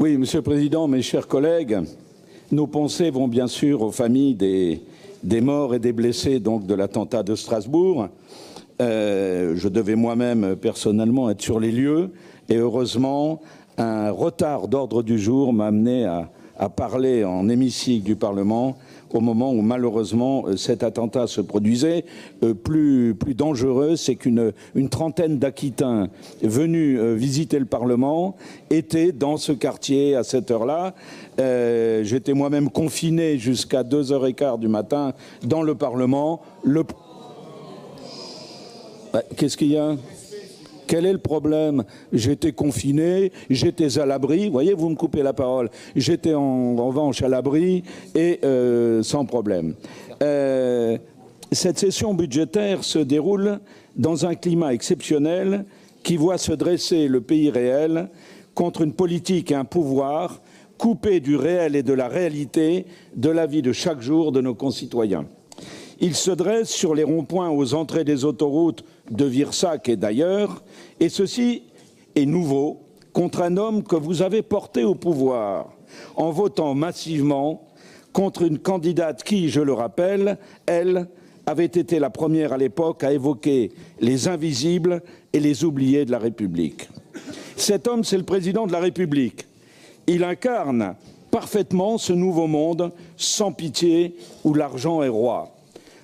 Oui, Monsieur le Président, mes chers collègues, nos pensées vont bien sûr aux familles des morts et des blessés donc, de l'attentat de Strasbourg. Je devais moi-même personnellement être sur les lieux et heureusement, un retard d'ordre du jour m'a amené à parler en hémicycle du Parlement au moment où malheureusement cet attentat se produisait. Plus dangereux, c'est qu'une trentaine d'Aquitains venus visiter le Parlement étaient dans ce quartier à cette heure-là. J'étais moi-même confiné jusqu'à 2h15 du matin dans le Parlement. Qu'est-ce qu'il y a ? Quel est le problème? J'étais confiné, j'étais à l'abri. Vous voyez, vous me coupez la parole. J'étais en revanche à l'abri et sans problème. Cette session budgétaire se déroule dans un climat exceptionnel qui voit se dresser le pays réel contre une politique et un pouvoir coupés du réel et de la réalité de la vie de chaque jour de nos concitoyens. Il se dresse sur les ronds-points aux entrées des autoroutes de Virsac et d'ailleurs, et ceci est nouveau, contre un homme que vous avez porté au pouvoir en votant massivement contre une candidate qui, je le rappelle, elle, avait été la première à l'époque à évoquer les invisibles et les oubliés de la République. Cet homme, c'est le président de la République. Il incarne parfaitement ce nouveau monde sans pitié où l'argent est roi.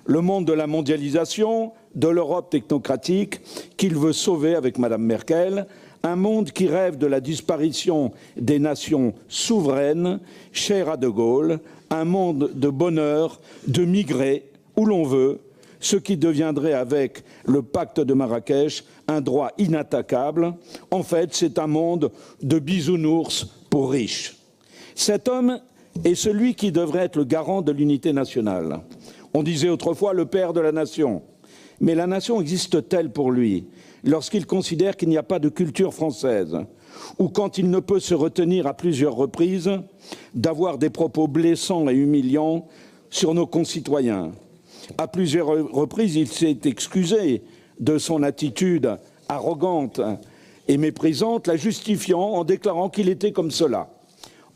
Le monde de la mondialisation, de l'Europe technocratique qu'il veut sauver avec Mme Merkel, un monde qui rêve de la disparition des nations souveraines, chères à De Gaulle, un monde de bonheur, de migrer où l'on veut, ce qui deviendrait avec le pacte de Marrakech un droit inattaquable. En fait, c'est un monde de bisounours pour riches. Cet homme est celui qui devrait être le garant de l'unité nationale. On disait autrefois le père de la nation. Mais la nation existe-t-elle pour lui lorsqu'il considère qu'il n'y a pas de culture française ou quand il ne peut se retenir à plusieurs reprises d'avoir des propos blessants et humiliants sur nos concitoyens? À plusieurs reprises, il s'est excusé de son attitude arrogante et méprisante, la justifiant en déclarant qu'il était comme cela.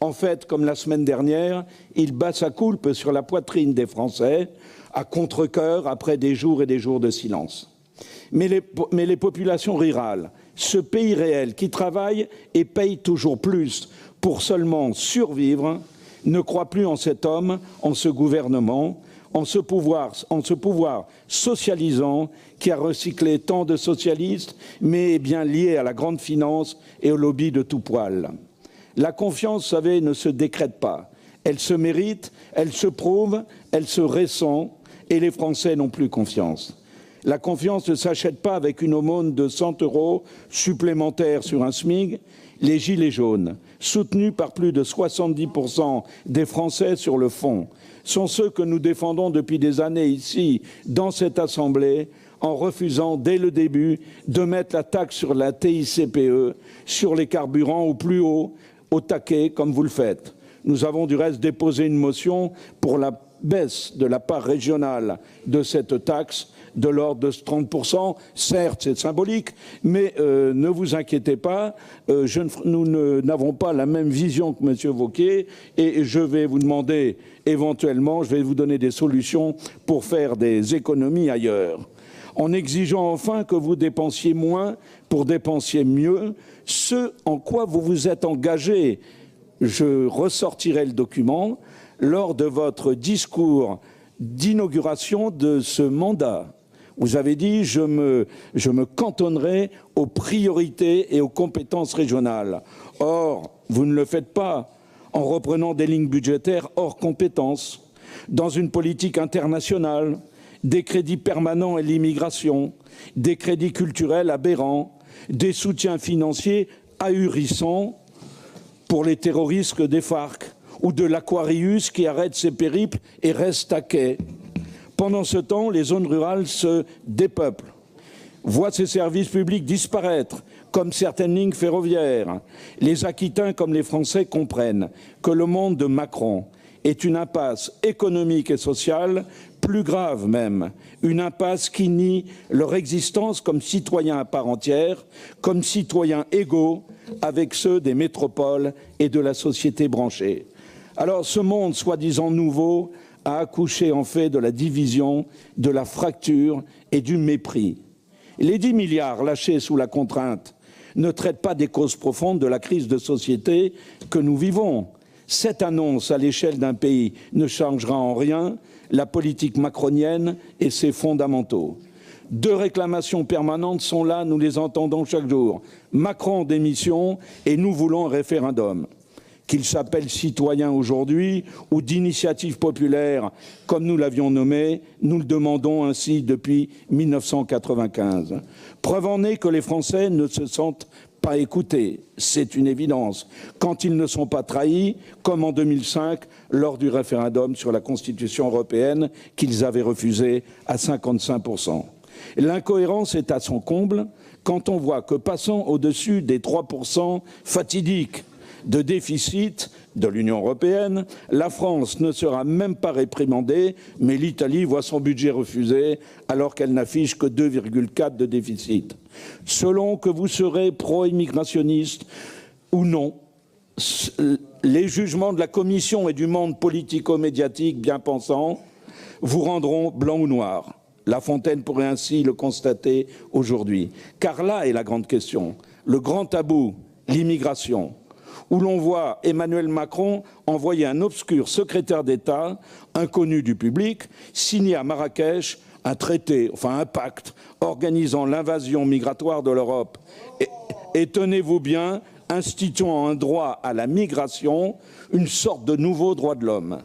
En fait, comme la semaine dernière, il bat sa coulpe sur la poitrine des Français, à contre-cœur, après des jours et des jours de silence. Mais les populations rurales, ce pays réel qui travaille et paye toujours plus pour seulement survivre, ne croient plus en cet homme, en ce gouvernement, en ce pouvoir socialisant qui a recyclé tant de socialistes, mais est bien lié à la grande finance et au lobby de tout poil. La confiance, vous savez, ne se décrète pas. Elle se mérite, elle se prouve, elle se ressent et les Français n'ont plus confiance. La confiance ne s'achète pas avec une aumône de 100 € supplémentaires sur un SMIC. Les Gilets jaunes, soutenus par plus de 70% des Français sur le fond, sont ceux que nous défendons depuis des années ici, dans cette Assemblée, en refusant dès le début de mettre la taxe sur la TICPE, sur les carburants au plus haut, au taquet, comme vous le faites. Nous avons du reste déposé une motion pour la baisse de la part régionale de cette taxe de l'ordre de 30%. Certes, c'est symbolique, mais ne vous inquiétez pas, nous n'avons pas la même vision que M. Wauquiez et je vais vous demander éventuellement, je vais vous donner des solutions pour faire des économies ailleurs. En exigeant enfin que vous dépensiez moins pour dépenser mieux, ce en quoi vous vous êtes engagé. Je ressortirai le document lors de votre discours d'inauguration de ce mandat. Vous avez dit je me cantonnerai aux priorités et aux compétences régionales. Or, vous ne le faites pas en reprenant des lignes budgétaires hors compétences, dans une politique internationale, des crédits permanents à l'immigration, des crédits culturels aberrants, des soutiens financiers ahurissants pour les terroristes des FARC ou de l'Aquarius qui arrête ses périples et reste à quai. Pendant ce temps, les zones rurales se dépeuplent, voient ses services publics disparaître, comme certaines lignes ferroviaires. Les Aquitains, comme les Français, comprennent que le monde de Macron est une impasse économique et sociale Plus grave même, une impasse qui nie leur existence comme citoyens à part entière, comme citoyens égaux avec ceux des métropoles et de la société branchée. Alors ce monde soi-disant nouveau a accouché en fait de la division, de la fracture et du mépris. Les 10 milliards lâchés sous la contrainte ne traitent pas des causes profondes de la crise de société que nous vivons. Cette annonce à l'échelle d'un pays ne changera en rien la politique macronienne et ses fondamentaux. 2 réclamations permanentes sont là, nous les entendons chaque jour. Macron en démission et nous voulons un référendum. Qu'il s'appelle citoyen aujourd'hui ou d'initiative populaire, comme nous l'avions nommé, nous le demandons ainsi depuis 1995. Preuve en est que les Français ne se sentent pas écoutés, c'est une évidence, quand ils ne sont pas trahis, comme en 2005, lors du référendum sur la Constitution européenne qu'ils avaient refusé à 55%. L'incohérence est à son comble quand on voit que passant au-dessus des 3% fatidiques de déficit de l'Union européenne, la France ne sera même pas réprimandée, mais l'Italie voit son budget refusé alors qu'elle n'affiche que 2,4 de déficit. Selon que vous serez pro-immigrationniste ou non, les jugements de la Commission et du monde politico-médiatique bien pensant vous rendront blanc ou noir. La Fontaine pourrait ainsi le constater aujourd'hui. Car là est la grande question, le grand tabou, l'immigration, où l'on voit Emmanuel Macron envoyer un obscur secrétaire d'État, inconnu du public, signer à Marrakech un traité, enfin un pacte, organisant l'invasion migratoire de l'Europe. Et tenez-vous bien, instituant un droit à la migration, une sorte de nouveau droit de l'homme.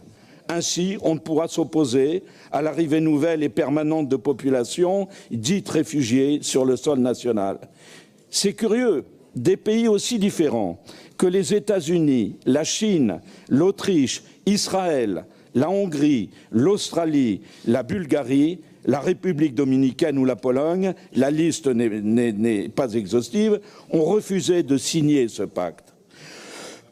Ainsi, on ne pourra s'opposer à l'arrivée nouvelle et permanente de populations dites réfugiées sur le sol national. C'est curieux, des pays aussi différents que les États-Unis, la Chine, l'Autriche, Israël, la Hongrie, l'Australie, la Bulgarie, la République dominicaine ou la Pologne, la liste n'est pas exhaustive, ont refusé de signer ce pacte.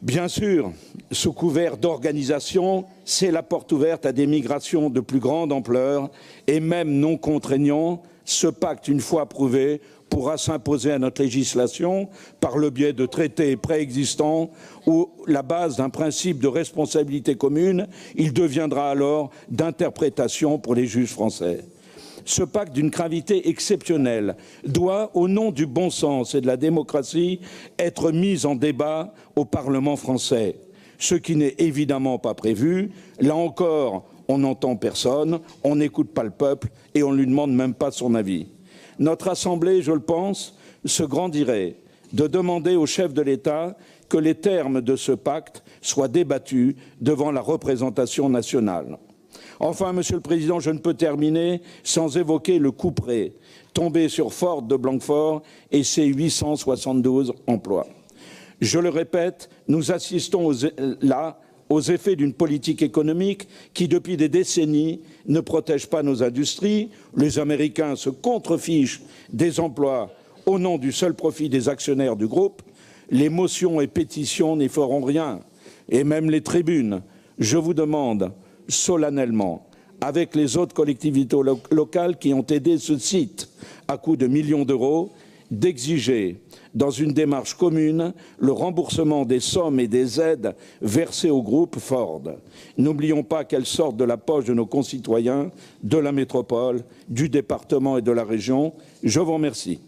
Bien sûr, sous couvert d'organisation, c'est la porte ouverte à des migrations de plus grande ampleur et même non contraignant. Ce pacte, une fois approuvé, pourra s'imposer à notre législation par le biais de traités préexistants ou la base d'un principe de responsabilité commune. Il deviendra alors d'interprétation pour les juges français. Ce pacte d'une gravité exceptionnelle doit, au nom du bon sens et de la démocratie, être mis en débat au Parlement français, ce qui n'est évidemment pas prévu. Là encore, on n'entend personne, on n'écoute pas le peuple et on ne lui demande même pas son avis. Notre Assemblée, je le pense, se grandirait de demander au chef de l'État que les termes de ce pacte soient débattus devant la représentation nationale. Enfin, Monsieur le Président, je ne peux terminer sans évoquer le couperet tombé sur Ford de Blanquefort et ses 872 emplois. Je le répète, nous assistons là aux effets d'une politique économique qui, depuis des décennies, ne protège pas nos industries. Les Américains se contrefichent des emplois au nom du seul profit des actionnaires du groupe. Les motions et pétitions n'y feront rien, et même les tribunes. Je vous demande solennellement, avec les autres collectivités locales qui ont aidé ce site à coût de millions d'euros, d'exiger, dans une démarche commune, le remboursement des sommes et des aides versées au groupe Ford. N'oublions pas qu'elles sortent de la poche de nos concitoyens, de la métropole, du département et de la région. Je vous remercie.